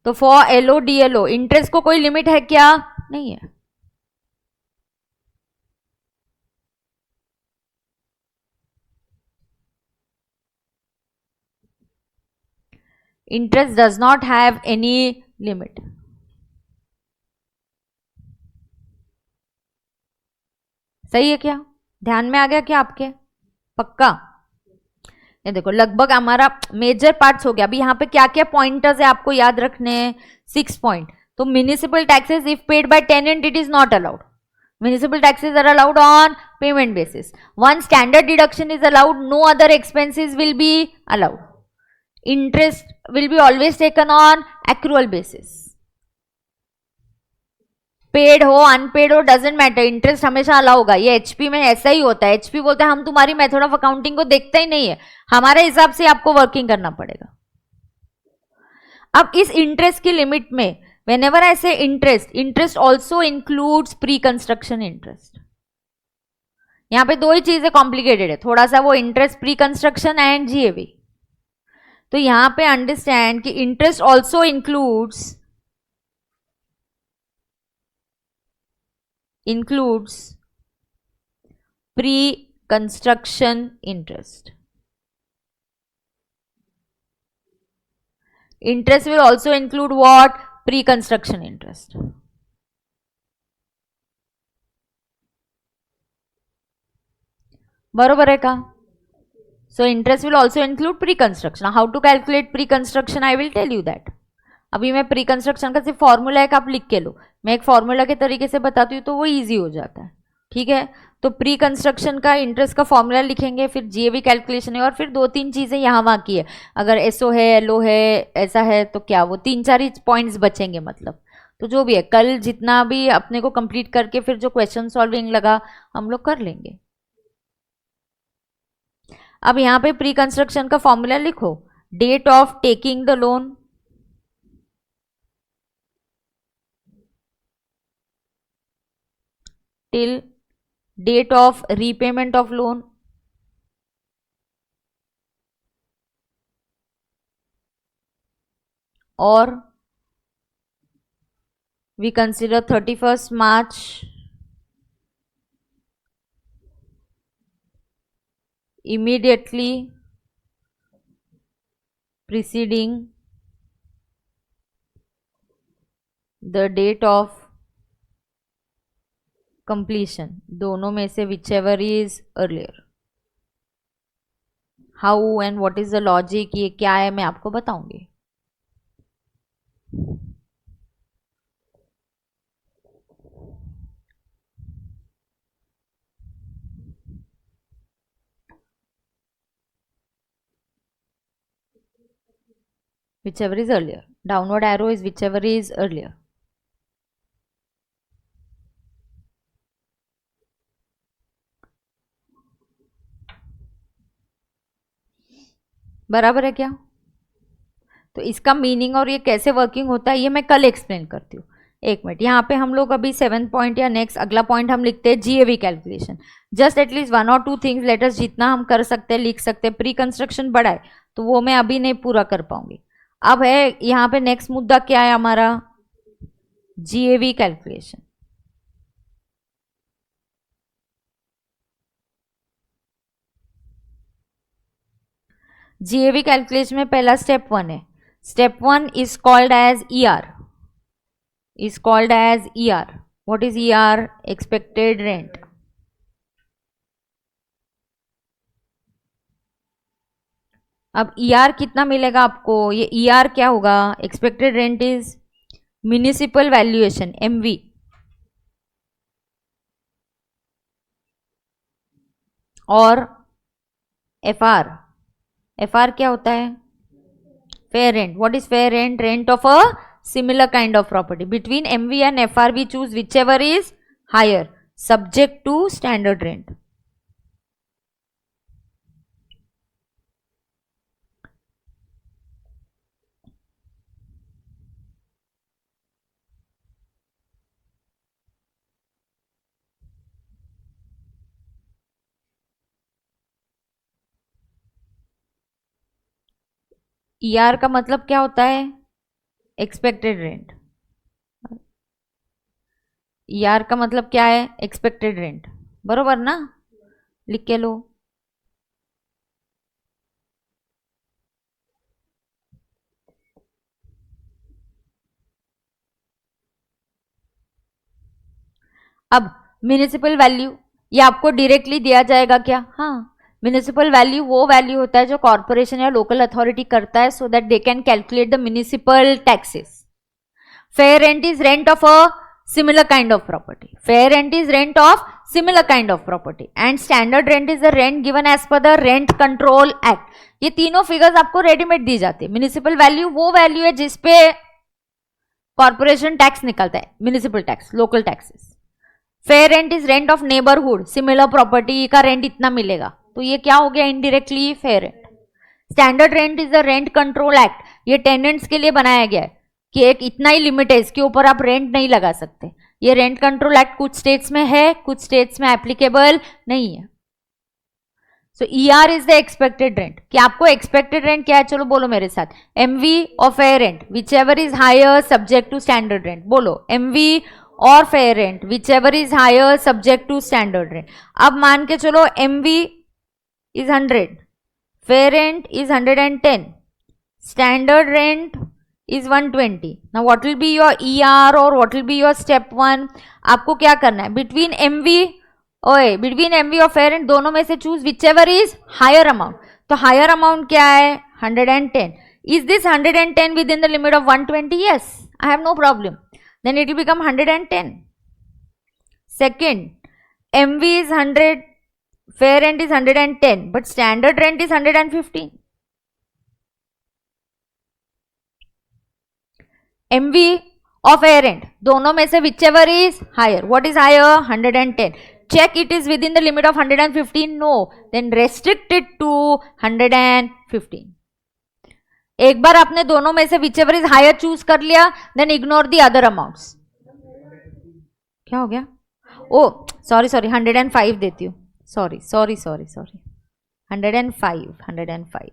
तो फॉर LO DLO इंटरेस्ट को कोई लिमिट है क्या? नहीं है। Interest does not have any limit. सही है क्या? ध्यान में आ गया क्या आपके? पक्का? ये देखो लगभग हमारा मेजर पार्ट्स हो गया। अभी यहाँ पे क्या क्या पॉइंटर्स है आपको याद रखने हैं? 6 पॉइंट। तो municipal taxes if paid by tenant it is not allowed. Municipal taxes are allowed on payment basis. One standard deduction is allowed, no other expenses will be allowed. Interest will be always taken on accrual basis. Paid हो unpaid हो doesn't matter, interest हमेशा allow होगा. ये HP में ऐसा ही होता है. HP बोलते हैं हम तुम्हारी मेथड ऑफ अकाउंटिंग को देखते ही नहीं है, हमारे हिसाब से आपको वर्किंग करना पड़ेगा. अब इस इंटरेस्ट की लिमिट में whenever I say interest also includes pre-construction interest. यहां पे दो ही चीजें कॉम्प्लिकेटेड है थोड़ा सा, वो interest pre construction and GAV. तो यहां पे अंडरस्टैंड कि interest also includes pre-construction interest. Interest will also include what? Pre-construction interest. बरोबर है का? So interest will also include pre-construction. How to calculate pre-construction? I will tell you that. अभी मैं pre-construction का सिर्फ फॉर्मूला है, आप लिख के लो. मैं एक फॉर्मूला के तरीके से बताती हूँ तो वो इजी हो जाता है. ठीक है, तो प्री कंस्ट्रक्शन का इंटरेस्ट का फॉर्मूला लिखेंगे, फिर जीएवी कैलकुलेशन है, और फिर दो तीन चीज़ें यहाँ वहाँ की है. अगर एसओ है, एलओ है, ऐसा है तो क्या, वो तीन चार ही पॉइंट्स बचेंगे मतलब. तो जो भी है कल जितना भी अपने को कंप्लीट करके फिर जो क्वेश्चन सॉल्विंग लगा हम लोग कर लेंगे. अब यहाँ पे प्री कंस्ट्रक्शन का फॉर्मूला लिखो. Date of taking the loan, till date of repayment of loan, or we consider 31st March immediately preceding the date of completion. दोनों में से whichever is earlier. How and what is the logic, ये क्या है मैं आपको बताऊंगी. Whichever is earlier. Downward arrow is whichever is earlier. बराबर है क्या? तो इसका मीनिंग और ये कैसे वर्किंग होता है ये मैं कल एक्सप्लेन करती हूँ. एक मिनट, यहाँ पे हम लोग अभी 7 पॉइंट या नेक्स्ट अगला पॉइंट हम लिखते हैं जीएवी कैलकुलेशन. जस्ट एटलीस्ट 1 और 2 थिंग्स लेटर्स जितना हम कर सकते हैं लिख सकते हैं. प्री कंस्ट्रक्शन बड़ा है तो वो मैं अभी नहीं पूरा कर पाऊंगी. अब है यहाँ पे नेक्स्ट मुद्दा क्या है हमारा, जीएवी कैलकुलेशन. जीएवी कैलकुलेशन में पहला स्टेप 1 है. Step 1 is called as ER. What is ER? Expected rent. अब ईआर कितना मिलेगा आपको? ये ईआर क्या होगा? Expected rent is municipal valuation, MV, और एफआर क्या होता है? Fair rent. What is fair rent? Rent of a similar kind of property. Between MV and FR we choose whichever is higher subject to standard rent. ER का मतलब क्या होता है? Expected rent. ER का मतलब क्या है? Expected rent. बरोबर ना? लिख के लो. अब म्युनिसिपल वैल्यू ये आपको डायरेक्टली दिया जाएगा क्या? हाँ, म्युनिसिपल वैल्यू वो वैल्यू होता है जो कॉर्पोरेशन या लोकल अथॉरिटी करता है so that they can calculate the municipal taxes. Fair rent is rent of a similar kind of property. Fair rent is rent of similar kind of property and standard rent is the rent given as per the Rent Control Act. ये तीनों figures आपको readymade दी जाती है. Municipal value वो value है जिसपे corporation tax निकलता है, municipal tax, local taxes. Fair rent is rent of neighbourhood, similar property का रेंट इतना मिलेगा, तो ये क्या हो गया indirectly fair rent. Standard rent is the rent control act, ये टेनेंट्स के लिए बनाया गया है कि एक इतना ही लिमिट है, इसके ऊपर आप रेंट नहीं लगा सकते. ये रेंट कंट्रोल एक्ट कुछ स्टेट्स में है, कुछ स्टेट्स में एप्लीकेबल नहीं है. सो ER is the expected rent. कि आपको एक्सपेक्टेड रेंट क्या है, चलो बोलो मेरे साथ. MV और fair rent whichever is higher subject to standard rent. बोलो MV और fair rent whichever is higher subject to standard rent. अब मान के चलो MV is 100, fair rent is 110, standard rent is 120. Now what will be your ER or what will be your step 1? आपको क्या करना है, between MV और fair rent दोनों में से choose whichever is higher amount. तो higher amount क्या है 110. Is this 110 within the limit of 120? Yes, I have no problem. Then it will become 110. Second, MV is 100, fair rent is 110, but standard rent is 115. MV or fair rent दोनों में से whichever is higher. What is higher? 110. Check it is within the limit of 115. No, then restrict it to 115. एक बार आपने दोनों में से whichever is higher choose कर लिया, then ignore the other amounts. क्या हो गया? Oh, sorry 105 देती हूँ. Sorry 105.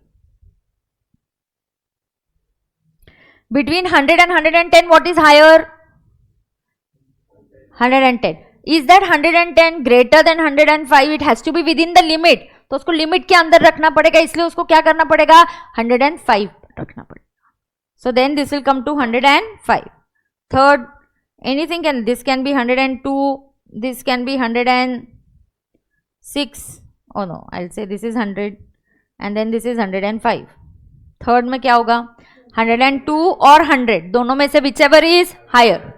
Between 100 and 110, what is higher? 110. Is that 110 greater than 105? It has to be within the limit. तो उसको लिमिट के अंदर रखना पड़ेगा, इसलिए उसको क्या करना पड़ेगा 105 रखना पड़ेगा. So then this will come to 105. Third, anything can, this can be 102, this can be 106. Oh no, I'll say this is 100 and then this is 105. Third में क्या होगा 102 और 100 दोनों में से whichever is higher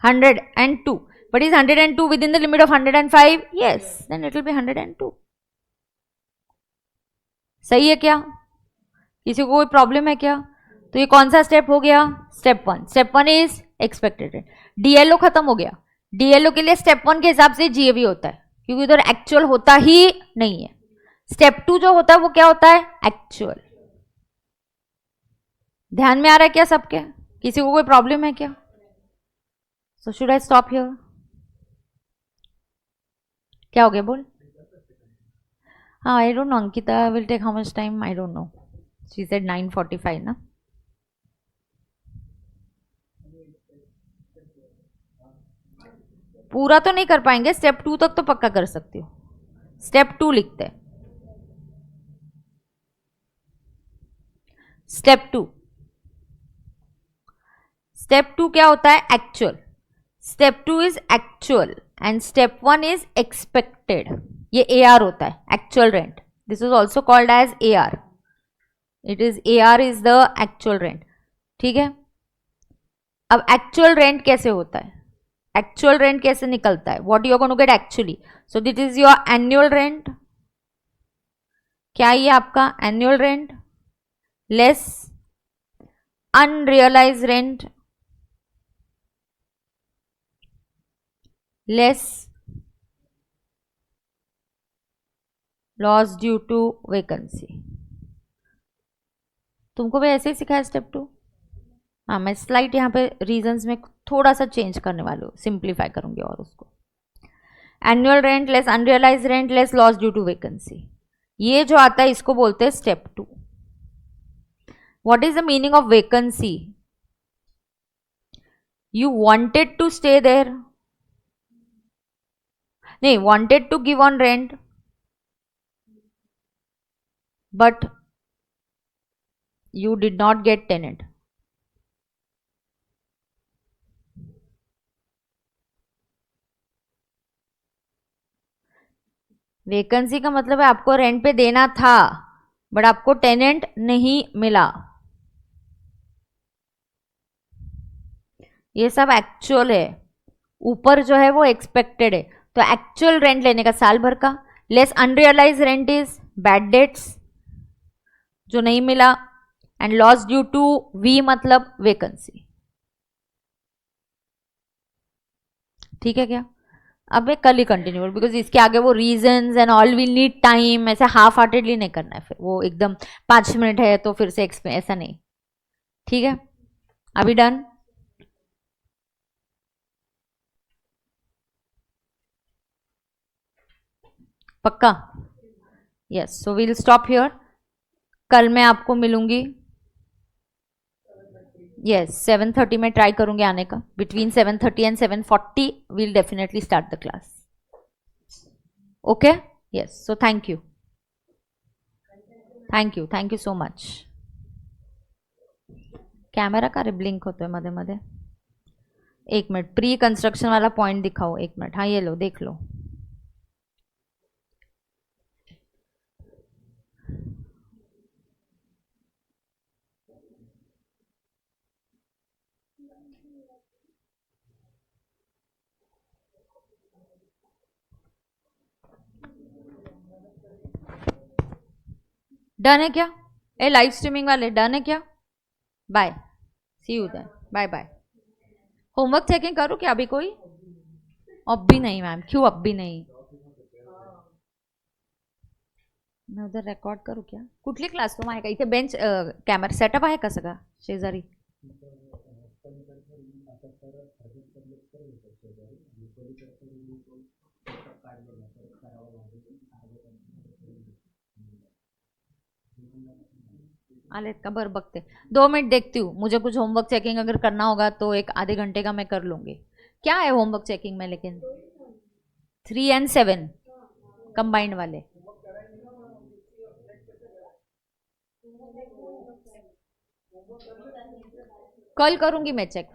102. But is 102 within the limit of 105? Yes, then it will be 102. सही है क्या? किसी को कोई प्रॉब्लम है क्या? तो ये कौन सा स्टेप हो गया? Step 1. Step 1 is expected rent. DLO खत्म हो गया. DLO के लिए स्टेप 1 के हिसाब से GAV होता है, क्योंकि उधर एक्चुअल होता ही नहीं है. स्टेप 2 जो होता है वो क्या होता है? एक्चुअल. ध्यान में आ रहा है क्या सबके? किसी को कोई प्रॉब्लम है क्या? So should I stop here? क्या हो गया बोल? हाँ, I don't know. Ankita will take how much time? I don't know. She said 9:45 ना. पूरा तो नहीं कर पाएंगे, स्टेप 2 तक तो पक्का कर सकती हो. स्टेप 2 लिखते हैं. स्टेप 2. स्टेप 2 क्या होता है? Actual. Step 2 is actual and step 1 is expected. ये AR होता है, actual rent. This is also called as AR. It is AR is the actual rent. ठीक है. अब एक्चुअल रेंट कैसे होता है? एक्चुअल रेंट कैसे निकलता है? What you are going to get actually? So this is your annual rent. क्या ये आपका annual rent less unrealised rent less loss due to vacancy. तुमको भी ऐसे ही सिखाया स्टेप 2? हाँ, मैं स्लाइड यहाँ पे रीजंस में थोड़ा सा चेंज करने वाली हूँ, सिंप्लीफाई करूंगी और उसको. Annual rent less unrealised rent less loss due to vacancy. ये जो आता है इसको बोलते हैं step 2. What is the meaning of vacancy? You wanted to stay there. नहीं, wanted to give on rent but you did not get tenant. Vacancy का मतलब है आपको रेंट पे देना था बट आपको टेनेंट नहीं मिला. ये सब एक्चुअल है. ऊपर जो है वो एक्सपेक्टेड है, तो एक्चुअल रेंट लेने का साल भर का, less unrealised rent is bad debts जो नहीं मिला, and loss due to we मतलब वेकेंसी। ठीक है क्या? अब मैं कल ही कंटिन्यू, बिकॉज इसके आगे वो reasons and all will need time, ऐसे हाफ हार्टेडली नहीं करना है, फिर वो एकदम 5 मिनट है तो फिर से एक्सप्लेन, ऐसा नहीं। ठीक है, अभी डन। पक्का? Yes, so we'll stop here. कल मैं आपको मिलूंगी। यस, 7:30 में ट्राई करूंगी आने का, between 7:30 and 7:40 we'll definitely start the class. Okay? Yes, so thank you, thank you so much. Camera का रे ब्लिंक होतोय मध्ये मध्ये। एक मिनट, प्री कंस्ट्रक्शन वाला पॉइंट दिखाओ, एक मिनट। हाँ, ये लो, देख लो। डन है क्या? ए लाइव स्ट्रीमिंग वाले डन है क्या? Bye, see you then, bye bye. Homework checking करूँ क्या अभी कोई? अब भी नहीं मैम, क्यों अब भी नहीं? मैं उधर रेकॉर्ड करू क्या? कुठली क्लासरूम आहे का इथे? बेंच कॅमेरा सेटअप आहे का सगळा शेजारी? आलेत का? बरं, बघते, 2 मिनट देखती हूँ। मुझे कुछ होमवर्क चेकिंग अगर करना होगा तो एक आधे घंटे का मैं कर लूंगी। क्या है होमवर्क चेकिंग में लेकिन? 3 और 7 कंबाइंड वाले? कल करूंगी मैं चेक,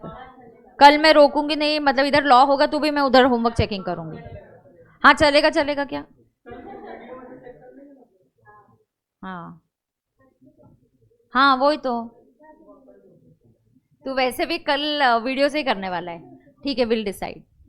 कल मैं रोकूंगी नहीं, मतलब इधर लॉ होगा तो भी मैं उधर होमवर्क चेकिंग करूंगी। हाँ चलेगा, चलेगा क्या? हाँ हाँ, वही तो। तू वैसे भी कल वीडियो से ही करने वाला है। ठीक है, विल डिसाइड।